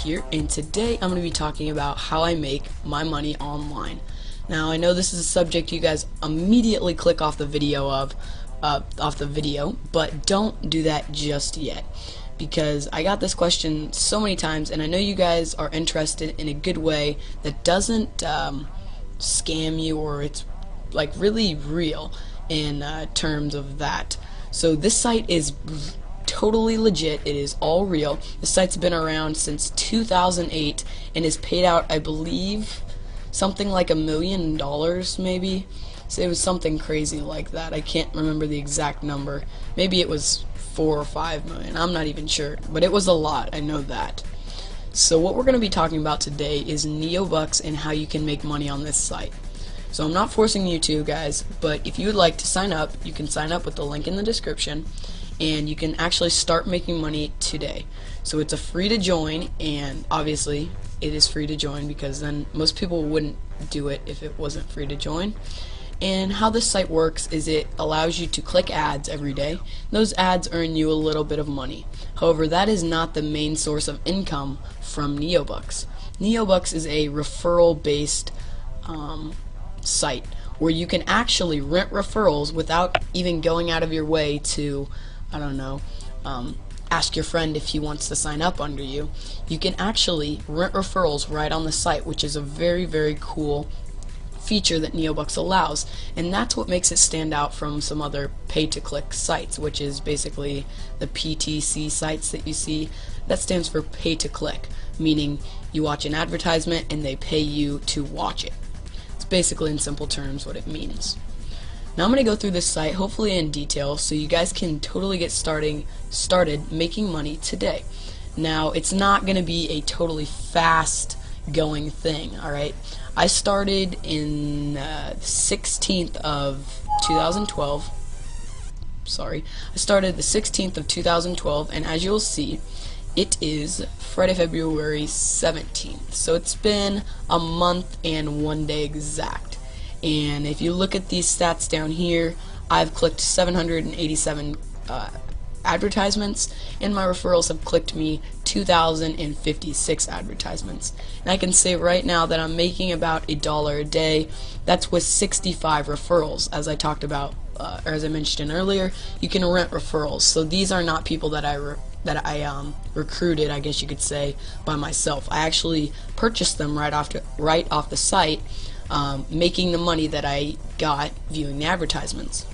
Here, and today I'm going to be talking about how I make my money online. Now I know this is a subject you guys immediately click off the video but don't do that just yet, because I got this question so many times and I know you guys are interested in a good way that doesn't scam you, or it's like really real in terms of that. So this site is totally legit. It is all real. The site's been around since 2008 and has paid out, I believe, something like $1 million maybe. So it was something crazy like that. I can't remember the exact number. Maybe it was 4 or 5 million. I'm not even sure, but it was a lot. I know that. So what we're going to be talking about today is neobox and how you can make money on this site. So I'm not forcing you to, guys, but if you would like to sign up, you can sign up with the link in the description, and you can actually start making money today. So it's a free to join, and obviously it is free to join because then most people wouldn't do it if it wasn't free to join. And how this site works is it allows you to click ads every day. Those ads earn you a little bit of money. However, that is not the main source of income from neobox. Neobox is a referral based site where you can actually rent referrals without even going out of your way to, I don't know, ask your friend if he wants to sign up under you. You can actually rent referrals right on the site, which is a very, very cool feature that neobox allows, and that's what makes it stand out from some other pay-to-click sites, which is basically the PTC sites that you see. That stands for pay-to-click, meaning you watch an advertisement and they pay you to watch it. It's basically, in simple terms, what it means. Now I'm going to go through this site, hopefully in detail, so you guys can totally get started making money today. Now, it's not going to be a totally fast going thing, alright? I started in 16th of 2012. Sorry. I started the 16th of 2012, and as you'll see, it is Friday, February 17th. So it's been a month and 1 day exact. And if you look at these stats down here, I've clicked 787 advertisements, and my referrals have clicked me 2,056 advertisements. And I can say right now that I'm making about $1 a day. That's with 65 referrals, as I talked about, or as I mentioned earlier. You can rent referrals, so these are not people that I recruited, I guess you could say, by myself. I actually purchased them right off the site, making the money that I got viewing the advertisements.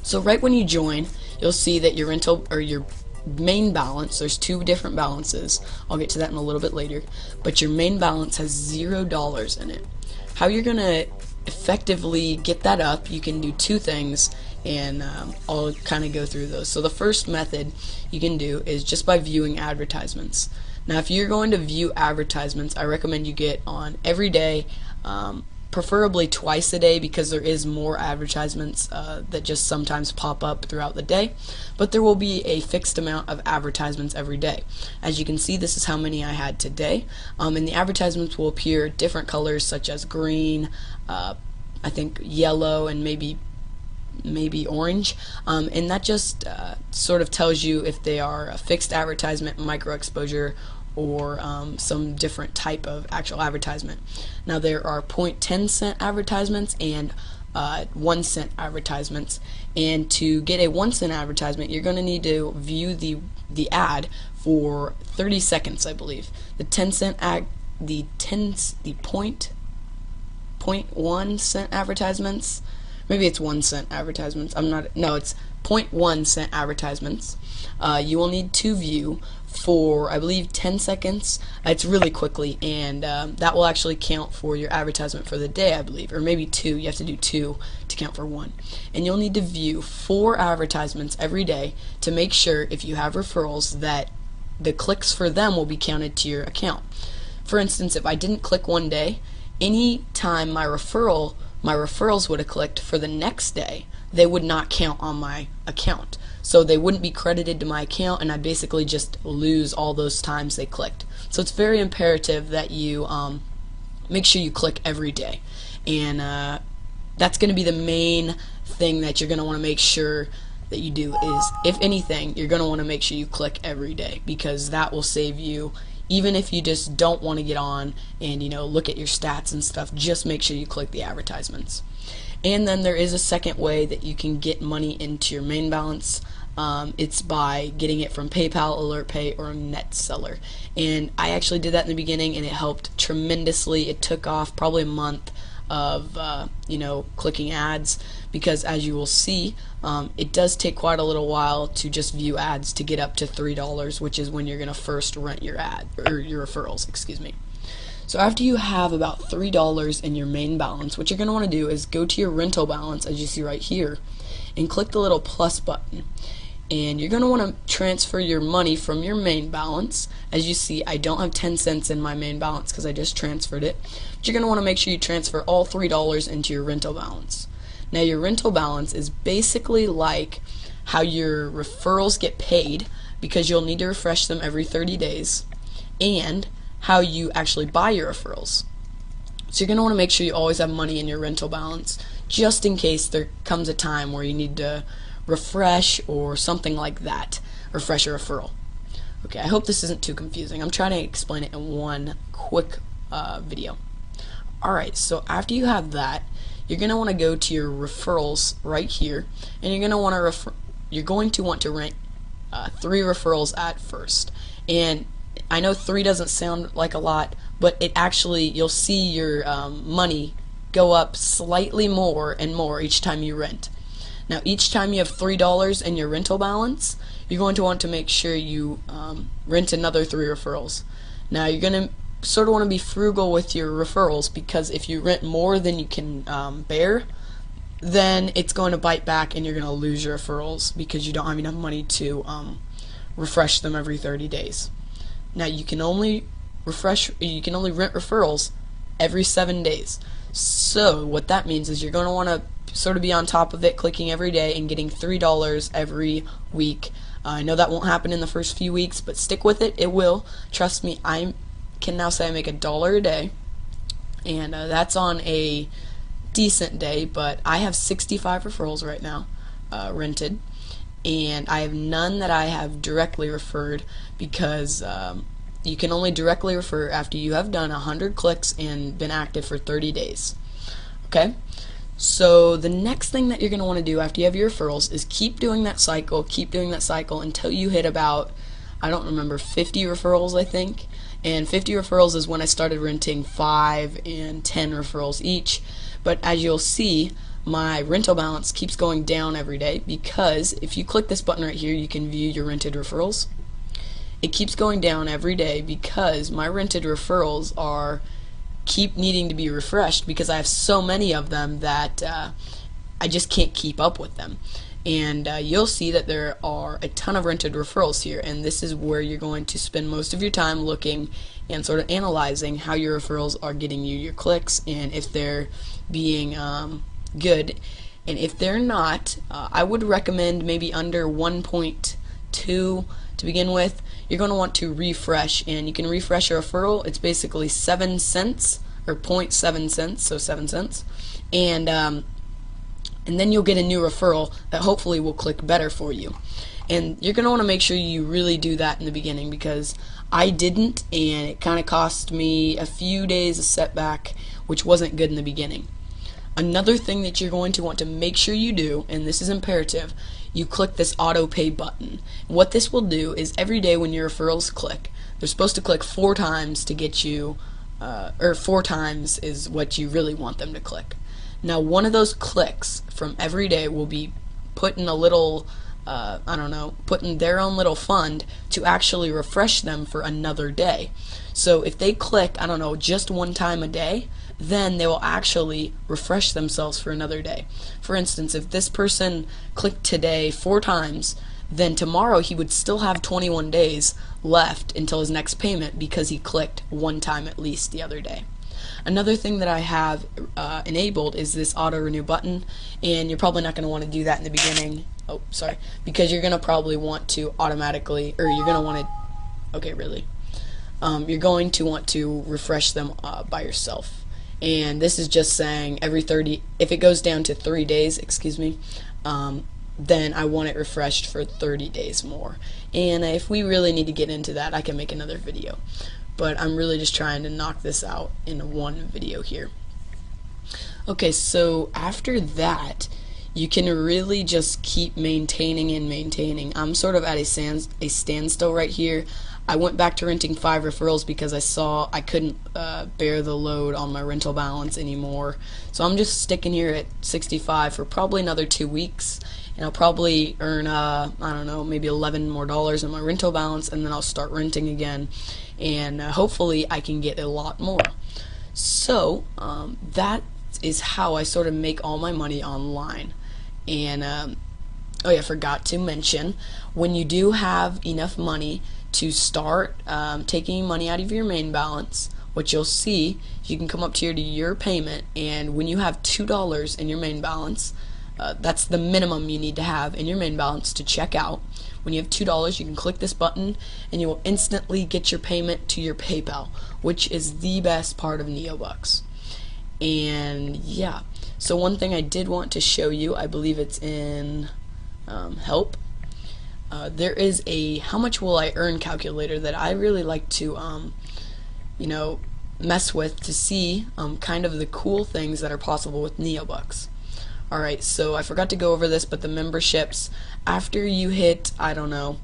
So right when you join, you'll see that your rental, or your main balance, there's two different balances. I'll get to that in a little bit later, but your main balance has $0 in it. How you're gonna effectively get that up, you can do two things, and I'll kind of go through those. So the first method you can do is just by viewing advertisements. Now if you're going to view advertisements, I recommend you get on every day, preferably twice a day, because there is more advertisements that just sometimes pop up throughout the day, but there will be a fixed amount of advertisements every day. As you can see, this is how many I had today, and the advertisements will appear different colors such as green, I think yellow, and maybe orange, and that just sort of tells you if they are a fixed advertisement, micro exposure, or some different type of actual advertisement. Now there are 0.10 cent advertisements and 1 cent advertisements, and to get a 1 cent advertisement you're going to need to view the ad for 30 seconds, I believe. The 10 cent the 0.1 cent advertisements, maybe it's 1 cent advertisements, it's 0.1 cent advertisements, you will need to view for, I believe, 10 seconds. It's really quickly, and that will actually count for your advertisement for the day, I believe, or maybe 2. You have to do 2 to count for 1. And you'll need to view 4 advertisements every day to make sure, if you have referrals, that the clicks for them will be counted to your account. For instance, if I didn't click one day, any time my referrals would have clicked for the next day, they would not count on my account. So they wouldn't be credited to my account, and I basically just lose all those times they clicked. So it's very imperative that you make sure you click every day. And that's going to be the main thing that you're going to want to make sure that you do is, if anything, you're going to want to make sure you click every day, because that will save you. Even if you just don't want to get on and look at your stats and stuff, just make sure you click the advertisements. And then there is a second way that you can get money into your main balance. It's by getting it from PayPal, AlertPay, or NetSeller. And I actually did that in the beginning, and it helped tremendously. It took off probably a month of clicking ads, because as you will see, it does take quite a little while to just view ads to get up to $3, which is when you're going to first rent your ad, or your referrals, excuse me. So after you have about $3 in your main balance, what you're going to want to do is go to your rental balance, as you see right here, and click the little plus button. And you're going to want to transfer your money from your main balance. As you see, I don't have 10 cents in my main balance because I just transferred it. But you're going to want to make sure you transfer all $3 into your rental balance. Now, your rental balance is basically like how your referrals get paid, because you'll need to refresh them every 30 days, and how you actually buy your referrals. So you're going to want to make sure you always have money in your rental balance, just in case there comes a time where you need to refresh or something like that, refresh a referral. Okay, I hope this isn't too confusing. I'm trying to explain it in one quick video. Alright, so after you have that, you're going to want to go to your referrals right here, and you're going to want to rent 3 referrals at first. And I know 3 doesn't sound like a lot, but it actually, you'll see your money go up slightly more and more each time you rent. Now, each time you have $3 in your rental balance, you're going to want to make sure you rent another 3 referrals. Now, you're going to sort of want to be frugal with your referrals, because if you rent more than you can bear, then it's going to bite back and you're going to lose your referrals because you don't have enough money to refresh them every 30 days. Now, you can only rent referrals every 7 days. So what that means is you're going to want to sort of be on top of it, clicking every day and getting $3 every week. I know that won't happen in the first few weeks, but stick with it. It will. Trust me, I can now say I make $1 a day, and that's on a decent day, but I have 65 referrals right now rented, and I have none that I have directly referred, because you can only directly refer after you have done 100 clicks and been active for 30 days. Okay? So the next thing that you're going to want to do after you have your referrals is keep doing that cycle until you hit about, I don't remember, 50 referrals, I think. And 50 referrals is when I started renting 5 and 10 referrals each. But as you'll see, my rental balance keeps going down every day, because if you click this button right here, you can view your rented referrals. It keeps going down every day because my rented referrals keep needing to be refreshed, because I have so many of them that I just can't keep up with them. And you'll see that there are a ton of rented referrals here, and this is where you're going to spend most of your time looking and sort of analyzing how your referrals are getting you your clicks, and if they're being good. And if they're not, I would recommend maybe under 1.2 to begin with. You're going to want to refresh, and you can refresh a referral. It's basically 7 cents, or 0.7 cents, so 7 cents, and then you'll get a new referral that hopefully will click better for you. And you're going to want to make sure you really do that in the beginning, because I didn't, and it kind of cost me a few days of setback, which wasn't good in the beginning. Another thing that you're going to want to make sure you do, and this is imperative, you click this auto pay button. And what this will do is every day when your referrals click, they're supposed to click 4 times to get you, or 4 times is what you really want them to click. Now, one of those clicks from every day will be put in a little, put in their own little fund to actually refresh them for another day. So if they click, just 1 time a day, then they will actually refresh themselves for another day. For instance, if this person clicked today 4 times, then tomorrow he would still have 21 days left until his next payment, because he clicked 1 time at least the other day. Another thing that I have enabled is this auto renew button, and you're probably not going to want to do that in the beginning. Oh, sorry, because you're going to probably want to automatically, or you're going to want to, you're going to want to refresh them by yourself. And this is just saying every 30, if it goes down to 3 days, then I want it refreshed for 30 days more. And if we really need to get into that, I can make another video. But I'm really just trying to knock this out in one video here. Okay, so after that, you can really just keep maintaining and maintaining. I'm sort of at a standstill right here. I went back to renting 5 referrals because I saw I couldn't bear the load on my rental balance anymore. So I'm just sticking here at 65 for probably another 2 weeks, and I'll probably earn I don't know, maybe $11 more in my rental balance, and then I'll start renting again, and hopefully I can get a lot more. So that is how I sort of make all my money online. And oh yeah, I forgot to mention, when you do have enough money to start taking money out of your main balance, what you'll see, you can come up here to your payment, and when you have $2 in your main balance, that's the minimum you need to have in your main balance to check out. When you have $2, you can click this button and you will instantly get your payment to your PayPal, which is the best part of neobox. And yeah, so one thing I did want to show you, I believe it's in help. There is a how much will I earn calculator that I really like to you know, mess with to see kind of the cool things that are possible with neobox. Alright, so I forgot to go over this, but the memberships, after you hit, I don't know,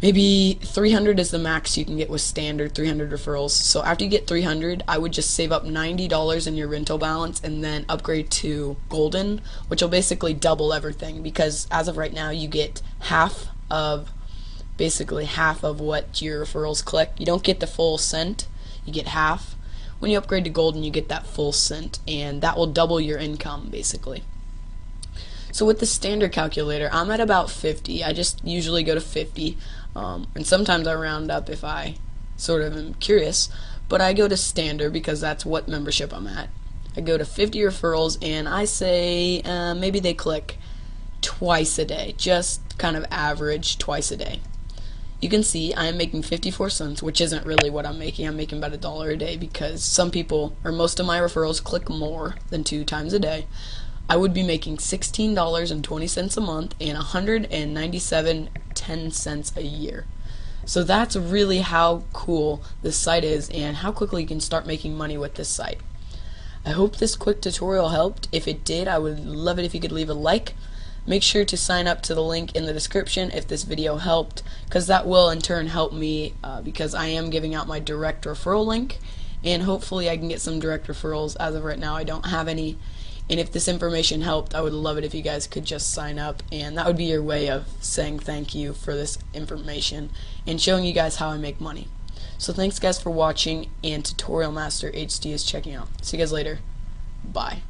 maybe 300 is the max you can get with standard 300 referrals. So after you get 300, I would just save up $90 in your rental balance and then upgrade to golden, which will basically double everything, because as of right now you get basically half of what your referrals click. You don't get the full cent, you get half. When you upgrade to golden, you get that full cent, and that will double your income basically. So with the standard calculator, I'm at about 50. I just usually go to 50, and sometimes I round up if I sort of am curious, but I go to standard because that's what membership I'm at. I go to 50 referrals, and I say maybe they click twice a day, just kind of average twice a day. You can see I am making 54 cents, which isn't really what I'm making. I'm making about $1 a day because some people, or most of my referrals, click more than 2 times a day. I would be making $16.20 a month and $197.10 a year. So that's really how cool this site is and how quickly you can start making money with this site. I hope this quick tutorial helped. If it did, I would love it if you could leave a like. Make sure to sign up to the link in the description if this video helped, because that will in turn help me because I am giving out my direct referral link, and hopefully I can get some direct referrals. As of right now, I don't have any, and if this information helped, I would love it if you guys could just sign up, and that would be your way of saying thank you for this information and showing you guys how I make money. So thanks guys for watching, and Tutorial Master HD is checking out. See you guys later. Bye.